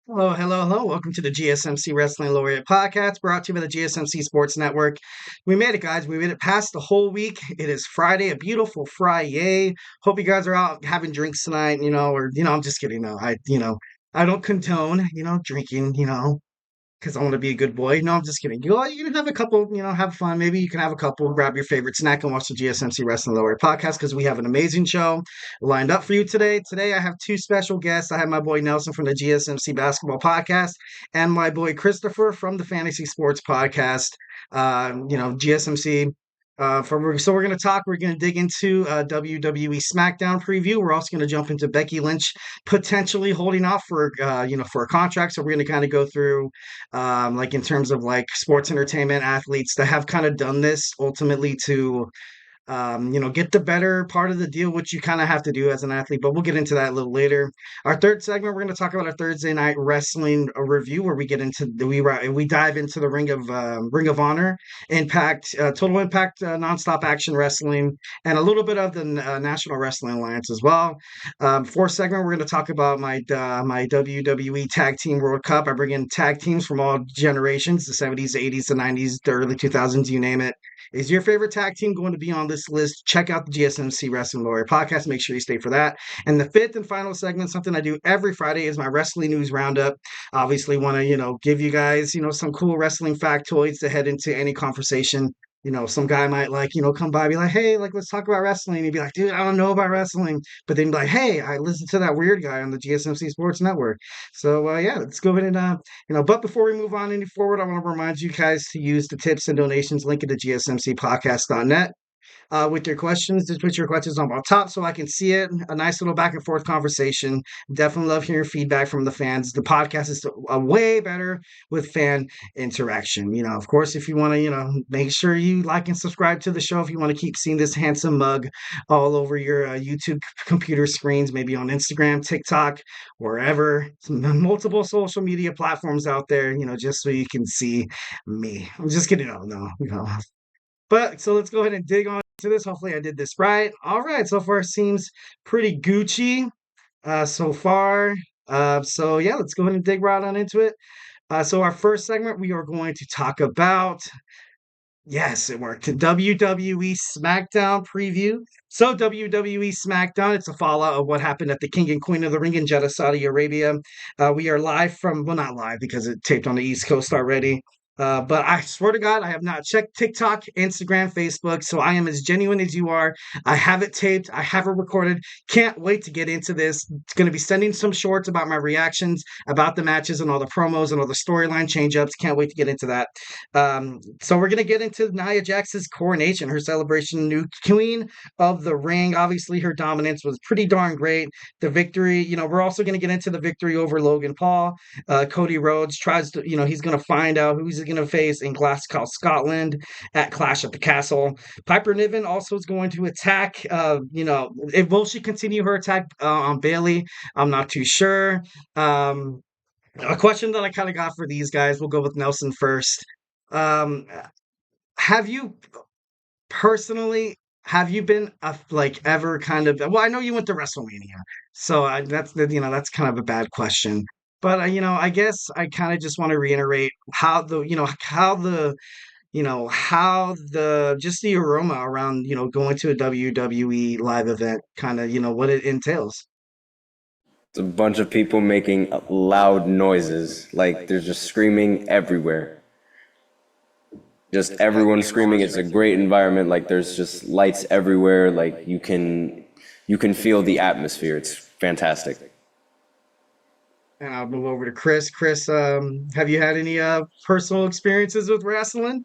Hello, hello, hello. Welcome to the GSMC Wrestling Laureate Podcast, brought to you by the GSMC Sports Network. We made it, guys. We made it past the whole week. It is Friday, a beautiful Friday. Hope you guys are out having drinks tonight, I'm just kidding. No, I don't condone, drinking, because I want to be a good boy. No, I'm just kidding. You can have a couple, have fun. Maybe you can have a couple, grab your favorite snack and watch the GSMC Wrestling Laureate Podcast because we have an amazing show lined up for you today. Today, I have two special guests. I have my boy Nelson from the GSMC Basketball Podcast and my boy Christopher from the Fantasy Sports Podcast. GSMC so we're going to talk. We're going to dig into WWE Smackdown preview. We're also going to jump into Becky Lynch potentially holding off for a contract. So we're going to kind of go through like in terms of like sports entertainment athletes that have kind of done this ultimately to get the better part of the deal, which you kind of have to do as an athlete, but we'll get into that a little later. Our third segment, we're going to talk about our Thursday night wrestling review, where we dive into the Ring of Honor, Impact, Total Impact, nonstop action wrestling, and a little bit of the National Wrestling Alliance as well. Fourth segment, we're going to talk about my WWE Tag Team World Cup. I bring in tag teams from all generations, the 70s, the 80s, the 90s, the early 2000s, you name it. Is your favorite tag team going to be on this list? Check out the GSMC Wrestling Laureate Podcast. Make sure you stay for that. And the fifth and final segment, something I do every Friday, is my wrestling news roundup. Obviously, want to give you guys some cool wrestling factoids to head into any conversation. Some guy might come by and be like, hey, like, let's talk about wrestling. And he'd be like, dude, I don't know about wrestling. But then be like, hey, I listened to that weird guy on the GSMC Sports Network. So, yeah, let's go ahead and, but before we move on any forward, I want to remind you guys to use the tips and donations link at the GSMCpodcast.net with your questions. Just put your questions on top so I can see it. A nice little back and forth conversation. Definitely love hearing feedback from the fans. The podcast is way better with fan interaction. Of course, if you want to, make sure you like and subscribe to the show. If you want to keep seeing this handsome mug all over your YouTube computer screens, maybe on Instagram, TikTok, wherever, multiple social media platforms out there, just so you can see me. I'm just kidding. No. But so let's go ahead and dig on to this. Hopefully I did this right. All right, so far seems pretty Gucci so far. So yeah, let's go ahead and dig right on into it. So our first segment, we are going to talk about, yes, it worked, WWE Smackdown preview. So WWE Smackdown, it's a fallout of what happened at the King and Queen of the Ring in Jeddah, Saudi Arabia. We are live from, well, not live because it taped on the East Coast already. But I swear to God, I have not checked TikTok, Instagram, Facebook, so I am as genuine as you are. I have it taped. I have it recorded. Can't wait to get into this. It's going to be sending some shorts about my reactions, about the matches and all the promos and all the storyline change-ups. Can't wait to get into that. So we're going to get into Nia Jax's coronation, her celebration, new queen of the ring. Obviously, her dominance was pretty darn great. The victory, we're also going to get into the victory over Logan Paul. Cody Rhodes tries to, he's going to find out who's going to face in Glasgow, Scotland at Clash at the Castle. Piper Niven also is going to attack, will she continue her attack on Bailey? I'm not too sure. A question that I kind of got for these guys, we'll go with Nelson first. Have you personally, have you been ever kind of, well, I know you went to WrestleMania, so that's kind of a bad question. But I guess I kind of just want to reiterate how just the aroma around going to a WWE live event, kind of what it entails. It's a bunch of people making loud noises, like they're just screaming everywhere. Just everyone screaming. It's a great environment. Like there's just lights everywhere. Like you can feel the atmosphere. It's fantastic. And I'll move over to Chris. Chris, have you had any personal experiences with wrestling?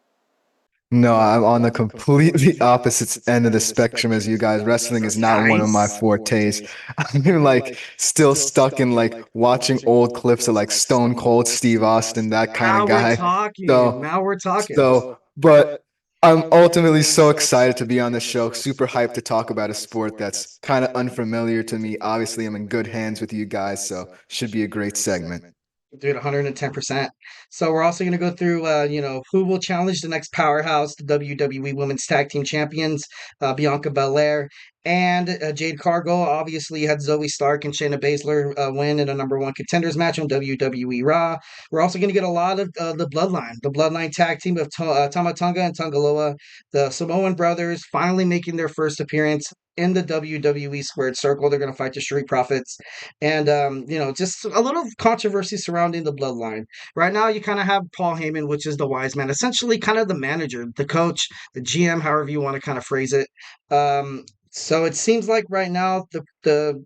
No, I'm on the completely opposite end of the spectrum as you guys. Wrestling is not one of my fortes. I'm still stuck in watching old clips of Stone Cold Steve Austin, that kind of guy. Now we're talking. But I'm ultimately so excited to be on the show. Super hyped to talk about a sport that's kind of unfamiliar to me. Obviously, I'm in good hands with you guys, so should be a great segment. Dude, 110%. So we're also going to go through, who will challenge the next powerhouse, the WWE Women's Tag Team Champions, Bianca Belair And Jade Cargill, obviously, you had Zoe Stark and Shayna Baszler win in a number one contenders match on WWE Raw. We're also going to get a lot of the Bloodline tag team of Tama Tonga and Tangaloa, the Samoan brothers, finally making their first appearance in the WWE Squared Circle. They're going to fight the Street Profits. And, just a little controversy surrounding the Bloodline. Right now, you kind of have Paul Heyman, which is the wise man, essentially kind of the manager, the coach, the GM, however you want to kind of phrase it. So it seems like right now the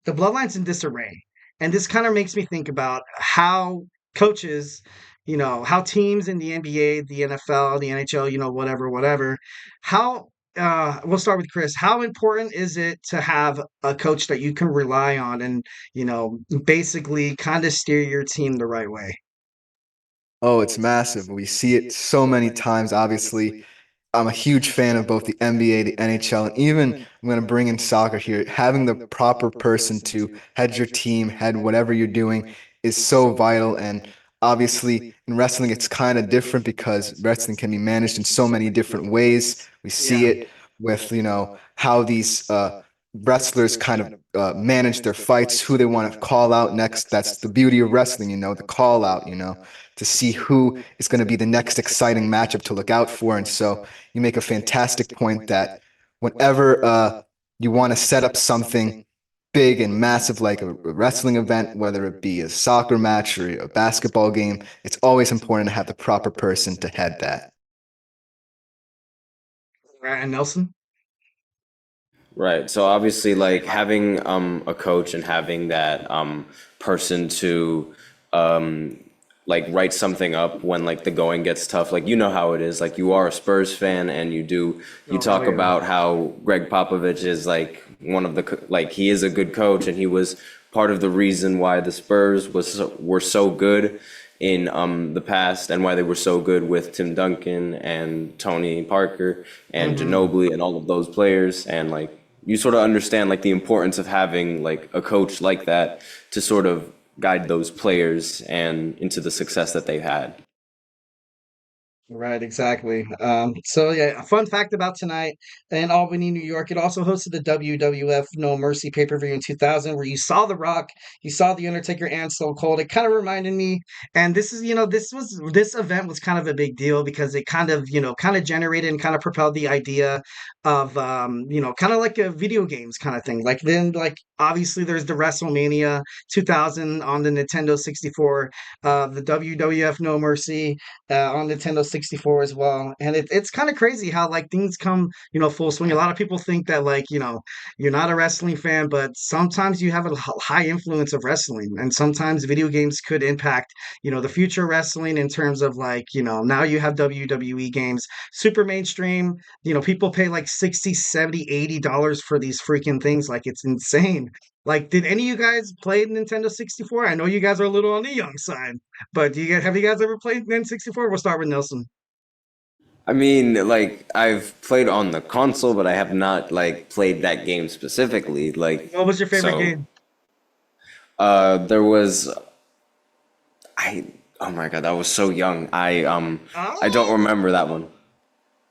bloodline's in disarray, and this kind of makes me think about how coaches, how teams in the NBA, the NFL, the NHL, whatever. How we'll start with Chris. How important is it to have a coach that you can rely on and basically kind of steer your team the right way? Oh, it's massive. We see it so many times. Obviously, I'm a huge fan of both the NBA, the NHL, and even I'm going to bring in soccer here. Having the proper person to head your team, head whatever you're doing, is so vital. And obviously, in wrestling, it's kind of different because wrestling can be managed in so many different ways. We see Yeah. it with, how these wrestlers kind of manage their fights, who they want to call out next. That's the beauty of wrestling, the call out, to see who is going to be the next exciting matchup to look out for. And so you make a fantastic point that whenever you want to set up something big and massive like a wrestling event, whether it be a soccer match or a basketball game, it's always important to have the proper person to head that. Right, and Nelson? Right. So obviously, like having a coach and having that person to like write something up when like the going gets tough. Like you know how it is. Like you are a Spurs fan, and you talk about how Greg Popovich is like one of the like he is a good coach, and he was part of the reason why the Spurs were so good in the past, and why they were so good with Tim Duncan and Tony Parker and Ginobili and all of those players. And like you sort of understand like the importance of having like a coach like that to sort of guide those players and into the success that they've had. Right, exactly. So yeah, a fun fact about tonight in Albany, New York, it also hosted the WWF No Mercy pay-per-view in 2000, where you saw The Rock, you saw The Undertaker, and Stone Cold. It kind of reminded me, and this event was kind of a big deal because it kind of generated and kind of propelled the idea of kind of like a video games kind of thing. Like then, like obviously, there's the WrestleMania 2000 on the Nintendo 64, the WWF No Mercy on Nintendo 64 as well. And it's kind of crazy how like things come, full swing. A lot of people think that like, you're not a wrestling fan, but sometimes you have a high influence of wrestling. And sometimes video games could impact, the future of wrestling in terms of like, now you have WWE games, super mainstream, people pay like 60, 70, $80 for these freaking things. Like it's insane. Like, did any of you guys play Nintendo 64? I know you guys are a little on the young side. But have you guys ever played N64? We'll start with Nelson. I mean, like I've played on the console, but I have not like played that game specifically. Like, What was your favorite so game? there was I oh my God, that was so young. I don't Oh, remember that one.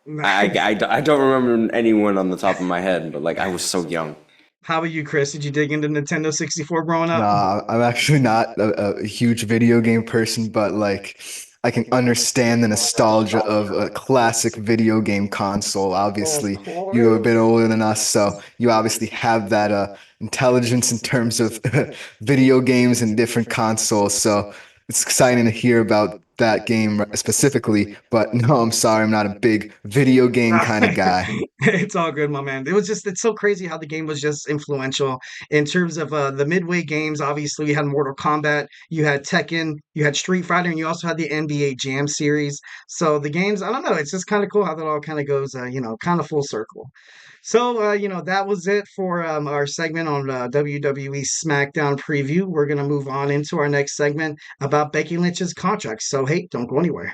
nice. I don't remember anyone on the top of my head, but like I was so young. How about you, Chris? Did you dig into Nintendo 64 growing up? Nah, I'm actually not a huge video game person, but like I can understand the nostalgia of a classic video game console. Of Obviously, you're a bit course. older than us, so you obviously have that intelligence in terms of video games and different consoles. So it's exciting to hear about that game specifically. But no, I'm sorry, I'm not a big video game Nah, kind of guy. it's all good, my man. It's so crazy how the game was just influential in terms of the midway games. Obviously, you had Mortal Kombat, you had Tekken, you had Street Fighter, and you also had the NBA Jam series. So the games, I don't know, it's just kind of cool how that all kind of goes, kind of full circle. So, that was it for our segment on WWE SmackDown preview. We're going to move on into our next segment about Becky Lynch's contract. So, hey, don't go anywhere.